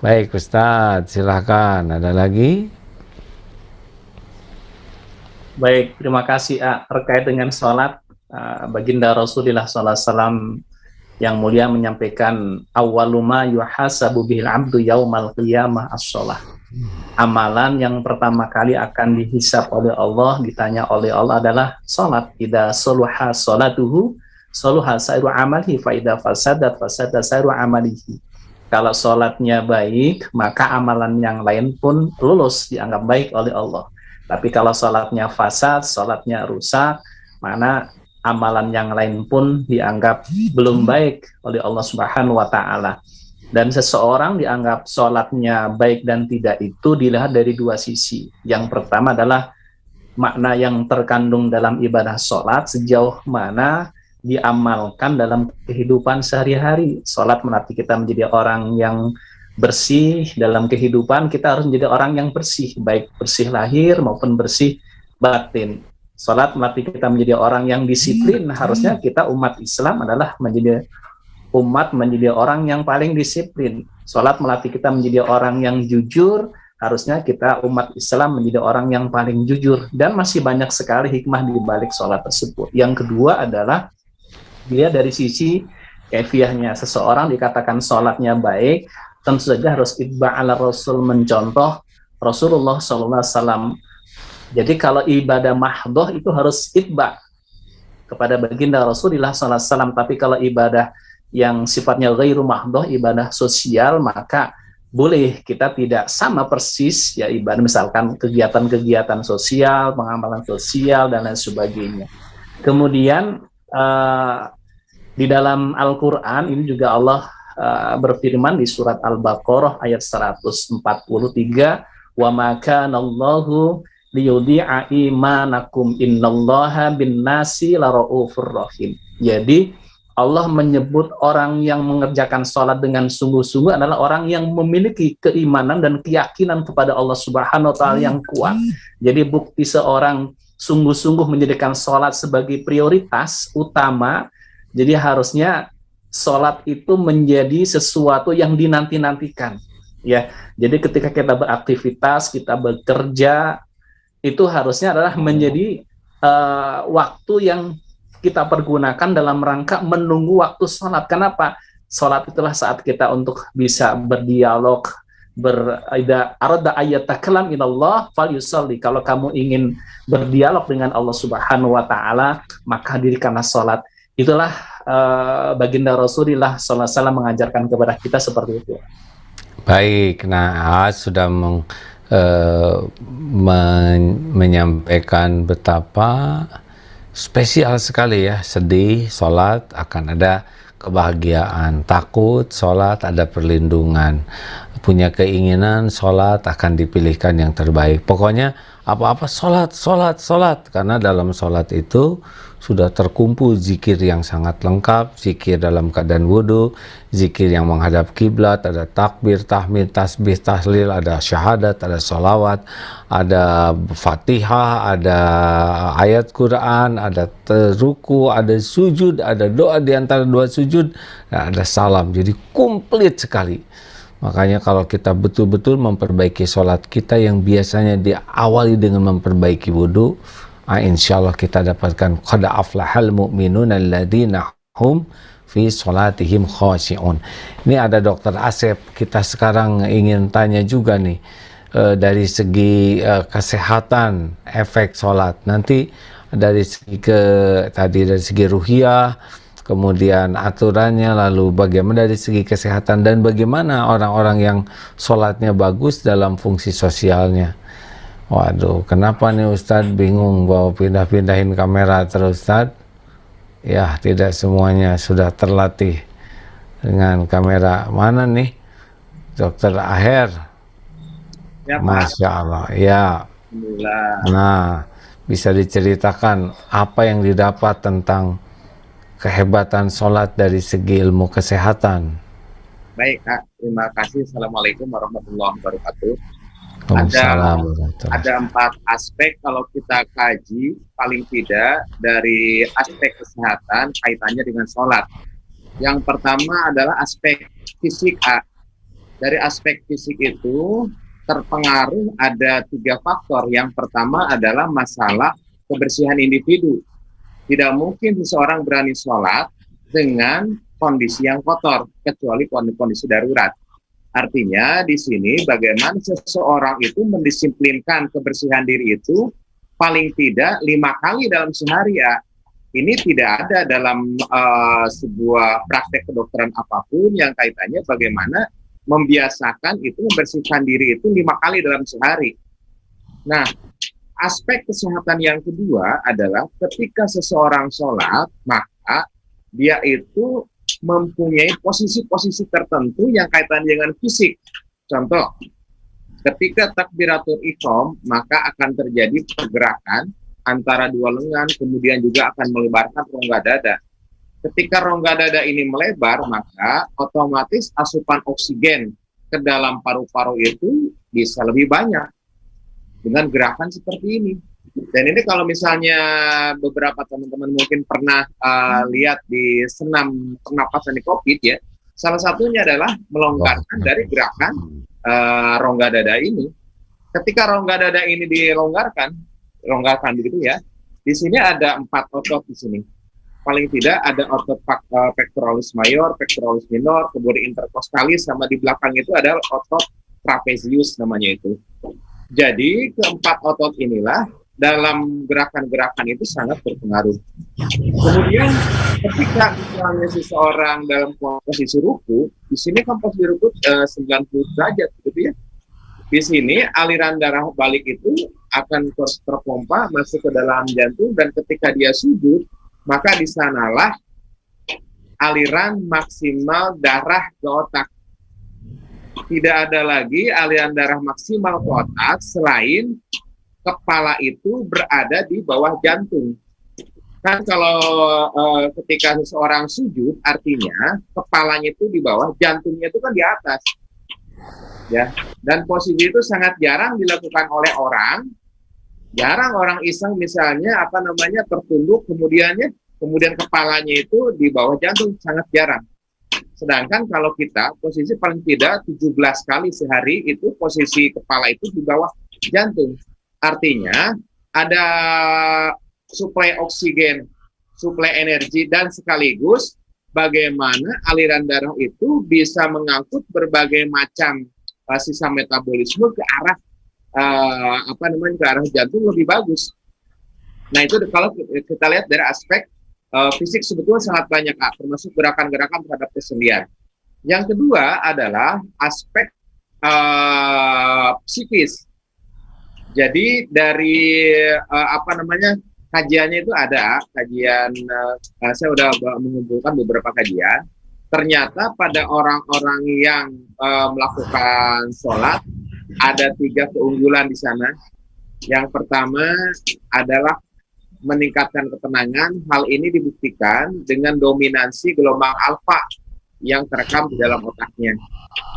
Baik Ustadz, silakan. Ada lagi? Baik, terima kasih terkait dengan sholat. Baginda Rasulullah SAW yang mulia menyampaikan awaluma yuhasabu bihil abdu yaumal qiyamah as-sholah. Amalan yang pertama kali akan dihisab oleh Allah, ditanya oleh Allah adalah sholat. Idza soluha sholatuhu soluha sairu amalihi fa idza fasadat fasada sairu amalihi. Kalau sholatnya baik, maka amalan yang lain pun lulus, dianggap baik oleh Allah. Tapi kalau sholatnya fasad, sholatnya rusak, mana amalan yang lain pun dianggap belum baik oleh Allah Subhanahu wa Ta'ala. Dan seseorang dianggap sholatnya baik dan tidak itu dilihat dari dua sisi. Yang pertama adalah makna yang terkandung dalam ibadah sholat, sejauh mana diamalkan dalam kehidupan sehari-hari. Sholat melatih kita menjadi orang yang bersih dalam kehidupan. Kita harus menjadi orang yang bersih, baik bersih lahir maupun bersih batin. Sholat melatih kita menjadi orang yang disiplin. Harusnya kita umat Islam adalah menjadi orang yang paling disiplin. Sholat melatih kita menjadi orang yang jujur. Harusnya kita umat Islam menjadi orang yang paling jujur. Dan masih banyak sekali hikmah di balik sholat tersebut. Yang kedua adalah dia dari sisi kefiahnya. Seseorang dikatakan sholatnya baik, tentu saja harus itba' ala Rasul, mencontoh Rasulullah SAW. Jadi kalau ibadah mahdoh itu harus itba' kepada baginda Rasulullah SAW. Tapi kalau ibadah yang sifatnya ghairu mahdoh, ibadah sosial, maka boleh kita tidak sama persis ya ibadah, misalkan kegiatan-kegiatan sosial, pengamalan sosial dan lain sebagainya. Kemudian di dalam Al-Quran ini juga Allah berfirman di surat Al-Baqarah ayat 143, wa ma kana Allahu liyudhi'a imanakum innallaha bin-nasi laraufur rahim. Jadi Allah menyebut orang yang mengerjakan sholat dengan sungguh-sungguh adalah orang yang memiliki keimanan dan keyakinan kepada Allah Subhanahu wa Ta'ala yang kuat. Jadi bukti seorang sungguh-sungguh menjadikan sholat sebagai prioritas utama. Jadi harusnya sholat itu menjadi sesuatu yang dinanti-nantikan. Ya, jadi ketika kita beraktivitas, kita bekerja, itu harusnya adalah menjadi waktu yang kita pergunakan dalam rangka menunggu waktu sholat. Kenapa? Sholat itulah saat kita untuk bisa berdialog, arada ayatakalam ilallah fal yusalli. Kalau kamu ingin berdialog dengan Allah Subhanahu wa Ta'ala, maka dirikanlah sholat. Itulah baginda Rasulullah SAW mengajarkan kepada kita seperti itu. Baik, nah sudah menyampaikan betapa spesial sekali ya, sedih, sholat akan ada kebahagiaan, takut, sholat ada perlindungan, punya keinginan, sholat akan dipilihkan yang terbaik. Pokoknya apa-apa sholat, sholat, sholat, karena dalam sholat itu sudah terkumpul zikir yang sangat lengkap, zikir dalam keadaan wudhu, zikir yang menghadap kiblat, ada takbir, tahmid, tasbih, tahlil, ada syahadat, ada sholawat, ada fatihah, ada ayat Quran, ada ruku, ada sujud, ada doa di antara dua sujud, ada salam. Jadi komplit sekali. Makanya kalau kita betul-betul memperbaiki sholat kita yang biasanya diawali dengan memperbaiki wudhu, insya Allah kita dapatkan qad aflahal mu'minun alladzina hum fi sholatihim khashi'un. Ini ada Dr. Asep, kita sekarang ingin tanya juga nih dari segi kesehatan efek sholat. Nanti dari segi dari segi ruhiyah, kemudian aturannya, lalu bagaimana dari segi kesehatan dan bagaimana orang-orang yang sholatnya bagus dalam fungsi sosialnya. Waduh, kenapa nih Ustadz bingung bawa pindah-pindahin kamera terus Ustadz? Ya, tidak semuanya sudah terlatih dengan kamera. Mana nih Dokter Aher? Ya, Masya Allah, ya. Nah, bisa diceritakan apa yang didapat tentang kehebatan sholat dari segi ilmu kesehatan? Baik, Kak. Terima kasih. Assalamualaikum warahmatullahi wabarakatuh. Ada 4 aspek kalau kita kaji, paling tidak dari aspek kesehatan kaitannya dengan sholat. Yang pertama adalah aspek fisik, Kak. Dari aspek fisik itu terpengaruh ada 3 faktor. Yang pertama adalah masalah kebersihan individu. Tidak mungkin seseorang berani sholat dengan kondisi yang kotor, kecuali kondisi darurat. Artinya di sini bagaimana seseorang itu mendisiplinkan kebersihan diri itu paling tidak 5 kali dalam sehari ya. Ini tidak ada dalam sebuah praktek kedokteran apapun yang kaitannya bagaimana membiasakan itu membersihkan diri itu 5 kali dalam sehari. Nah, aspek kesehatan yang kedua adalah ketika seseorang sholat, maka dia itu mempunyai posisi-posisi tertentu yang kaitan dengan fisik. Contoh, ketika takbiratul ihram, maka akan terjadi pergerakan antara 2 lengan, kemudian juga akan melebarkan rongga dada. Ketika rongga dada ini melebar, maka otomatis asupan oksigen ke dalam paru-paru itu bisa lebih banyak dengan gerakan seperti ini. Dan ini kalau misalnya beberapa teman-teman mungkin pernah lihat di senam pernapasan di COVID ya, salah satunya adalah melonggarkan dari gerakan rongga dada ini. Ketika rongga dada ini dilonggarkan begitu ya, di sini ada 4 otot di sini. Paling tidak ada otot pectoralis mayor, pectoralis minor, kemudian intercostalis, sama di belakang itu ada otot trapezius namanya itu. Jadi keempat otot inilah dalam gerakan-gerakan itu sangat berpengaruh. Kemudian ketika misalnya seseorang dalam posisi ruku, di sini kan posisi ruku 90 derajat gitu ya. Di sini aliran darah balik itu akan terpompa masuk ke dalam jantung, dan ketika dia sujud, maka di sanalah aliran maksimal darah ke otak. Tidak ada lagi aliran darah maksimal ke otak selain kepala itu berada di bawah jantung. Kan kalau ketika seseorang sujud, artinya kepalanya itu di bawah, jantungnya itu kan di atas. Ya, dan posisi itu sangat jarang dilakukan oleh orang. Jarang orang iseng misalnya tertunduk kemudian kepalanya itu di bawah jantung, sangat jarang. Sedangkan kalau kita posisi paling tidak 17 kali sehari itu posisi kepala itu di bawah jantung. Artinya ada suplai oksigen, suplai energi, dan sekaligus bagaimana aliran darah itu bisa mengangkut berbagai macam sisa metabolisme ke arah ke arah jantung lebih bagus. Nah itu kalau kita lihat dari aspek fisik sebetulnya sangat banyak, termasuk gerakan-gerakan terhadap kesendian. Yang kedua adalah aspek psikis. Jadi dari kajiannya itu ada kajian, saya sudah mengumpulkan beberapa kajian. Ternyata pada orang-orang yang melakukan sholat ada 3 keunggulan di sana. Yang pertama adalah meningkatkan ketenangan. Hal ini dibuktikan dengan dominansi gelombang alfa yang terekam di dalam otaknya,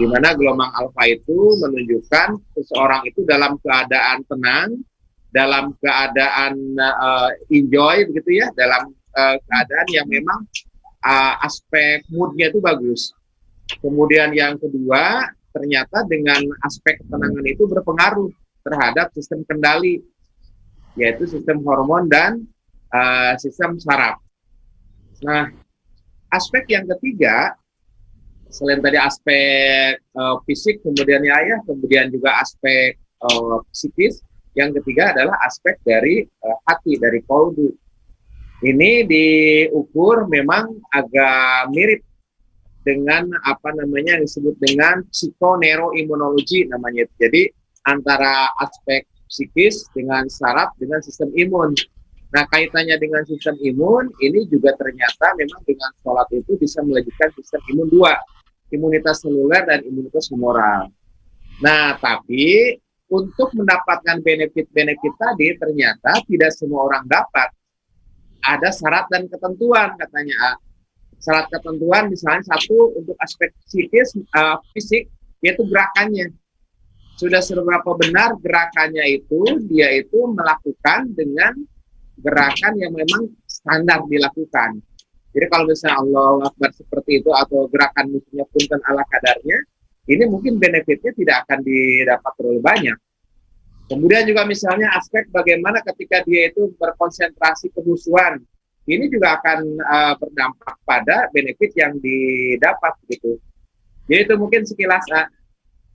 di mana gelombang alfa itu menunjukkan seseorang itu dalam keadaan tenang, dalam keadaan enjoy begitu ya, dalam keadaan yang memang aspek moodnya itu bagus. Kemudian yang kedua, ternyata dengan aspek ketenangan itu berpengaruh terhadap sistem kendali, yaitu sistem hormon dan sistem saraf. Nah, aspek yang ketiga, selain tadi aspek fisik, kemudian kemudian juga aspek psikis, yang ketiga adalah aspek dari hati, dari kolbu. Ini diukur memang agak mirip dengan yang disebut dengan psikoneuroimunologi namanya. Jadi antara aspek psikis dengan saraf dengan sistem imun. Nah, kaitannya dengan sistem imun ini juga ternyata memang dengan sholat itu bisa melejitkan sistem imun 2, imunitas seluler dan imunitas humoral. Nah, tapi untuk mendapatkan benefit-benefit tadi ternyata tidak semua orang dapat. Ada syarat dan ketentuan katanya. Syarat ketentuan misalnya satu untuk aspek psikis, fisik, yaitu gerakannya. Sudah seberapa benar gerakannya itu, dia itu melakukan dengan gerakan yang memang standar dilakukan. Jadi kalau misalnya Allahu Akbar seperti itu atau gerakan musuhnya punten ala kadarnya, ini mungkin benefitnya tidak akan didapat terlalu banyak. Kemudian juga misalnya aspek bagaimana ketika dia itu berkonsentrasi kehusuan, ini juga akan berdampak pada benefit yang didapat gitu. Jadi itu mungkin sekilas